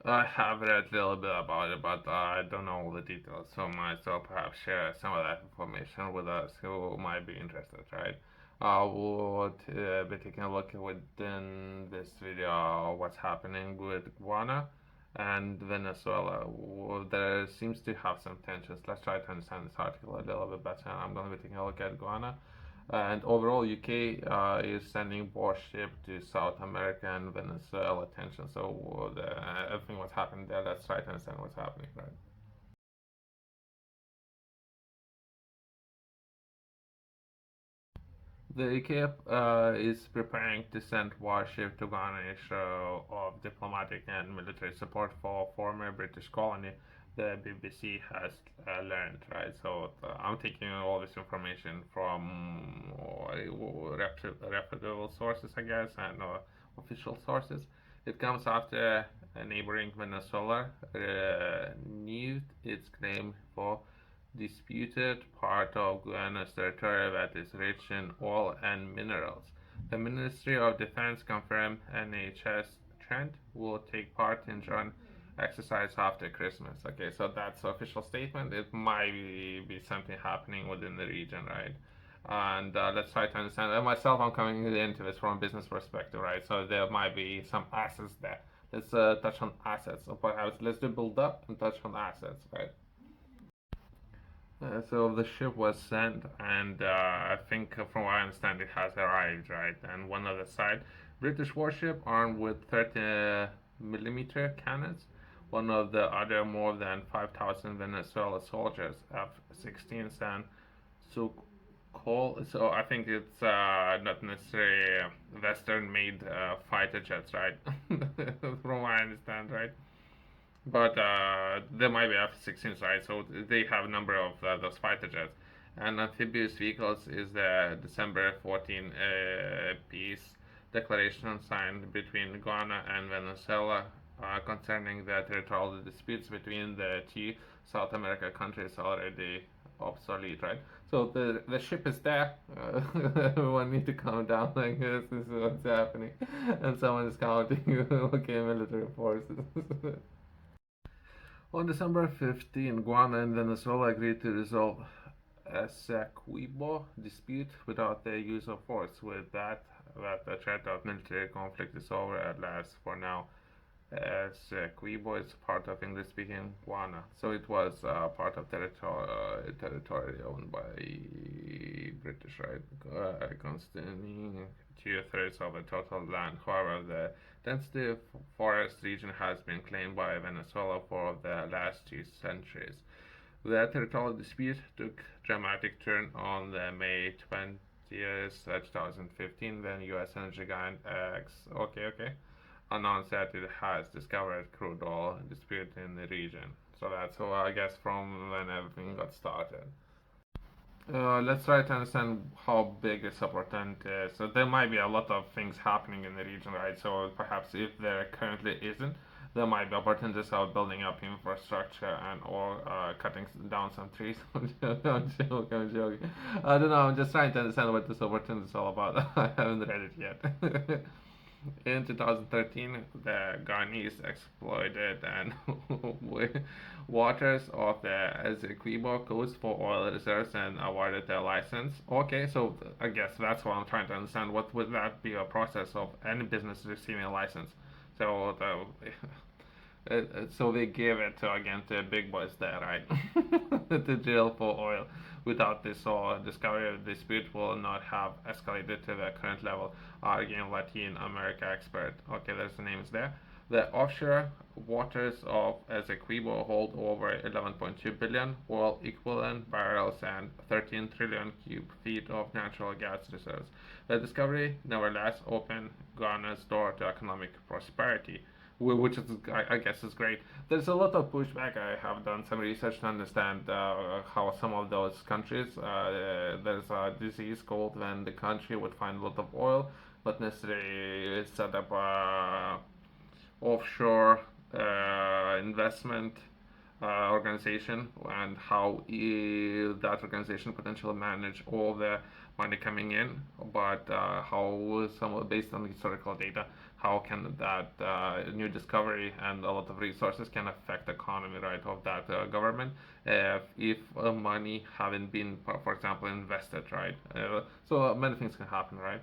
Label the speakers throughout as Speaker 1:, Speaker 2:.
Speaker 1: I have read a little bit about it, but I don't know all the details, so might so perhaps share some of that information with us who might be interested, right? We'll be taking a look within this video what's happening with Guana and Venezuela. There seems to have some tensions. Let's try to understand this article a little bit better. I'm going to be taking a look at Guana. And overall, UK is sending warship to South America and Venezuela tension. So everything what's happening there, let's try to understand what's happening, right? The UK is preparing to send warship to Ghana in show of diplomatic and military support for former British colony. The BBC has learned, right? So I'm taking all this information from reputable sources, I guess, and official sources. It comes after a neighboring Venezuela renewed its claim for disputed part of Guyana's territory that is rich in oil and minerals. The Ministry of Defense confirmed NHS Trent will take part in joint exercise after Christmas. Okay, so that's the official statement. It might be something happening within the region, right? And let's try to understand. Myself, I'm coming into this from a business perspective, right? So there might be some assets there. Let's touch on assets. So perhaps let's do build up and touch on assets, right? So the ship was sent, and I think, from what I understand, it has arrived, right? And one other side, British warship armed with 30 millimeter cannons. One of the other, more than 5,000 Venezuela soldiers, F-16s and Sukhoi. So I think it's not necessarily Western-made fighter jets, right? From what I understand, right? But there might be F-16s, right? So they have a number of those fighter jets. And amphibious vehicles is the December 14 peace declaration signed between Ghana and Venezuela concerning the territorial disputes between the two South America countries already obsolete, right? So the ship is there. Everyone need to calm down. Like this is what's happening, and someone is counting. Okay, military forces. On December 15, Guam and Venezuela agreed to resolve a Essequibo dispute without the use of force. With that the threat of military conflict is over at last for now. Essequibo is part of English-speaking Guana, so it was part of territory owned by British, right? Constituting 2/3 of the total land. However, the dense forest region has been claimed by Venezuela for the last 2 centuries. The territorial dispute took dramatic turn on the May 20th, 2015, when U.S. energy giant announced that it has discovered crude oil dispute in the region. So that's all, I guess, from when everything got started. Let's try to understand how big this opportunity is. So there might be a lot of things happening in the region, right? So perhaps if there currently isn't, there might be opportunities of building up infrastructure and or cutting down some trees. I'm joking. I don't know. I'm just trying to understand what this opportunity is all about. I haven't read it yet. In 2013, the Ghanese exploited and waters of the Essequibo coast for oil reserves and awarded their license. Okay, so I guess that's what I'm trying to understand. What would that be a process of any business receiving a license? So so they gave it to, again, to big boys there, right? To drill for oil. Without this, or discovery of the dispute will not have escalated to the current level, arguing Latin America expert. Okay, there's the names there. The offshore waters of Essequibo hold over 11.2 billion oil equivalent barrels and 13 trillion cubic feet of natural gas reserves. The discovery nevertheless opened Ghana's door to economic prosperity, which is, I guess, is great. There's a lot of pushback. I have done some research to understand how some of those countries, there's a disease called when the country would find a lot of oil, but necessarily set up offshore investment organization, and how that organization potentially manage all the money coming in, but how some, based on historical data, how can that new discovery and a lot of resources can affect the economy, right, of that government if money haven't been, for example, invested, right? So many things can happen, right?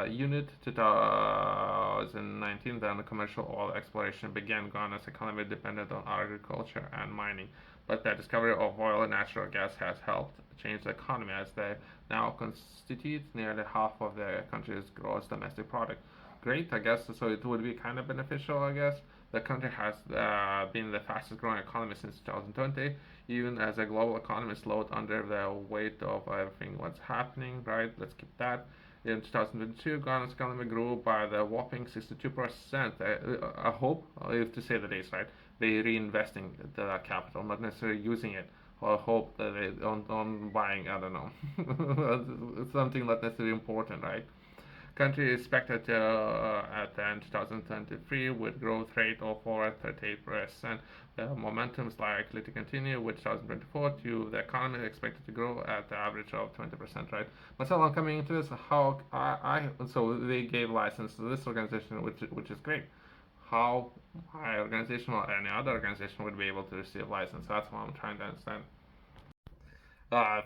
Speaker 1: Unit 2019, then commercial oil exploration began. Ghana's economy depended on agriculture and mining, but the discovery of oil and natural gas has helped change the economy as they now constitute nearly half of the country's gross domestic product. Great, I guess, so it would be kind of beneficial, I guess. The country has been the fastest growing economy since 2020, even as the global economy slowed under the weight of everything what's happening, right? Let's keep that. In 2022, Ghana's economy grew by the whopping 62%. I hope, if to say the least, right, they reinvesting the capital, not necessarily using it. Or hope that they on buying, I don't know, something not necessarily important, right? Country is expected to, at the end 2023 with growth rate of over 38%. The momentum is likely to continue with 2024 to the economy expected to grow at the average of 20%, right? Marcel, I'm coming into this, how so they gave license to this organization, which is great. How my organization or any other organization would be able to receive license? That's what I'm trying to understand. Uh,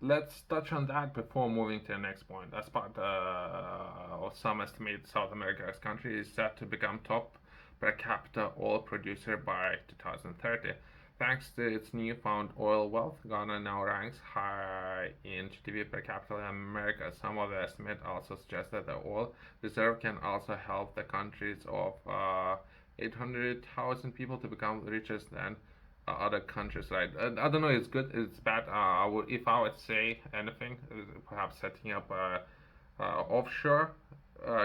Speaker 1: let's touch on that before moving to the next point. As part of some estimate, South America's country is set to become top per capita oil producer by 2030. Thanks to its newfound oil wealth, Ghana now ranks high in GDP per capita in America. Some of the estimate also suggest that the oil reserve can also help the countries of 800,000 people to become richer than other countries, right? I don't know. It's good. It's bad. If I would say anything, perhaps setting up a offshore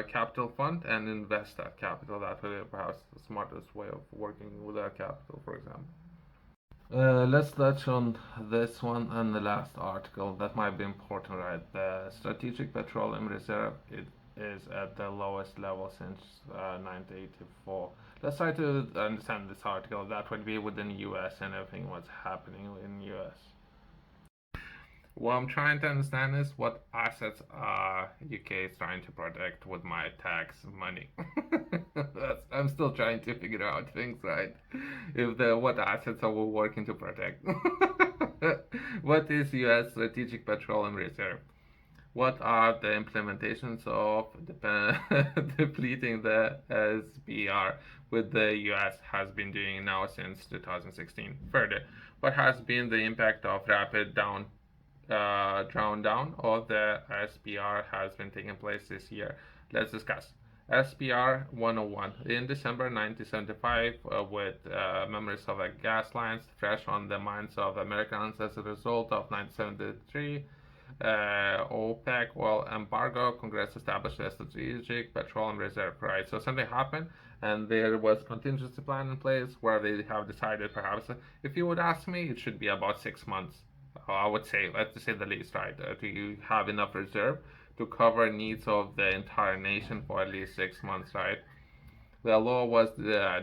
Speaker 1: capital fund and invest that capital. That would be perhaps the smartest way of working with that capital, for example. Let's touch on this one and the last article that might be important, right? The Strategic Petroleum Reserve it is at the lowest level since 1984. Let's try to understand this article. That would be within US and everything what's happening in US. What I'm trying to understand is what assets UK is trying to protect with my tax money. I'm still trying to figure out things, right? If the what assets are we working to protect? What is US Strategic Petroleum Reserve? What are the implementations of depleting the SPR, with the US has been doing now since 2016? Further, what has been the impact of rapid down of the SPR has been taking place this year? Let's discuss. SPR 101 in December 1975, with memories of the gas lines fresh on the minds of Americans as a result of 1973 OPEC oil embargo. Congress established a strategic petroleum reserve, right? So something happened, and there was contingency plan in place where they have decided, perhaps, if you would ask me, it should be about 6 months. I would say, let's say the least, right? To have enough reserve to cover needs of the entire nation for at least 6 months, right? The law was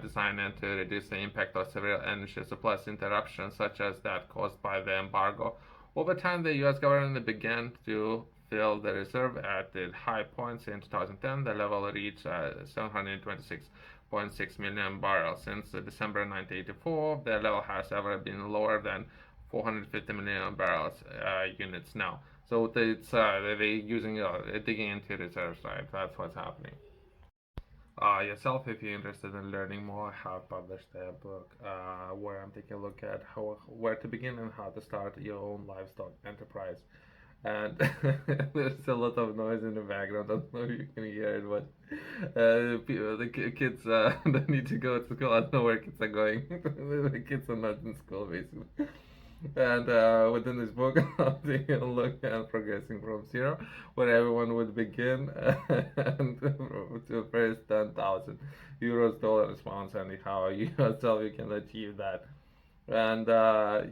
Speaker 1: designed to reduce the impact of severe energy supply interruptions, such as that caused by the embargo. Over time, the U.S. government began to fill the reserve at the high points in 2010. The level reached 726.6 million barrels. Since December 1984, the level has ever been lower than 450 million barrels units now. So it's they're using digging into reserves, right? That's what's happening. Yourself, if you're interested in learning more, I have published a book where I'm taking a look at where to begin and how to start your own livestock enterprise. And there's a lot of noise in the background. I don't know if you can hear it, but the kids that need to go to school. I don't know where kids are going. The kids are not in school, basically. And within this book, I'm taking a look at progressing from zero, where everyone would begin and to first 10,000 euros dollar response, and how you yourself you can achieve that. And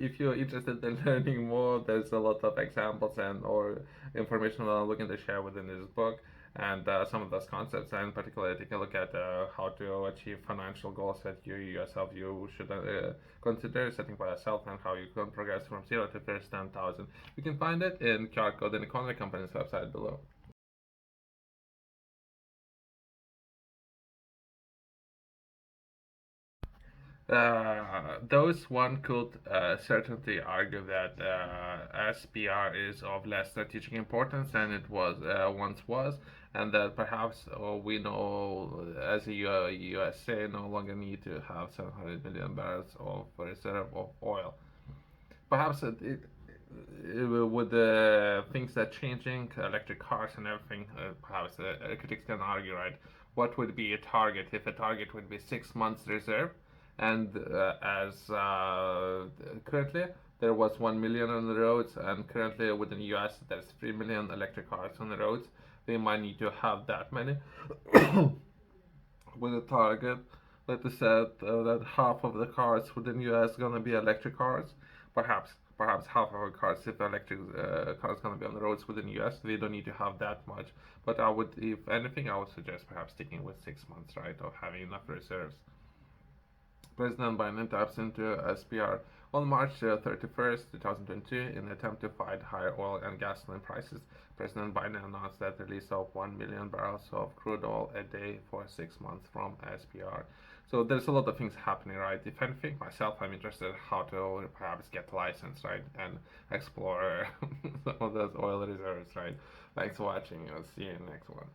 Speaker 1: if you're interested in learning more, there's a lot of examples and or information that I'm looking to share within this book, and some of those concepts, and particularly take a look at how to achieve financial goals that you yourself you should consider setting for yourself, and how you can progress from zero to first 10,000. You can find it in QR code in the Economy Company's website below. Those one could certainly argue that SPR is of less strategic importance than it was once was, and that perhaps we know as a USA no longer need to have 700 million barrels of reserve of oil. Perhaps with the things that changing, electric cars and everything, perhaps critics can argue, right? What would be a target if a target would be 6 months reserve, and as currently there was 1 million on the roads, and currently within the U.S. there's 3 million electric cars on the roads. They might need to have that many with a target. Let us say that half of the cars within US gonna be electric cars. Perhaps half of our cars, if the electric cars gonna be on the roads within US, they don't need to have that much. But I would, if anything, I would suggest perhaps sticking with 6 months, right, of having enough reserves. President Biden taps into SPR on March 31st, 2022, in an attempt to fight higher oil and gasoline prices. President Biden announced that the release of 1 million barrels of crude oil a day for 6 months from SPR. So there's a lot of things happening, right? If anything, myself, I'm interested in how to perhaps get the license, right, and explore some of those oil reserves, right? Thanks for watching. I'll see you in the next one.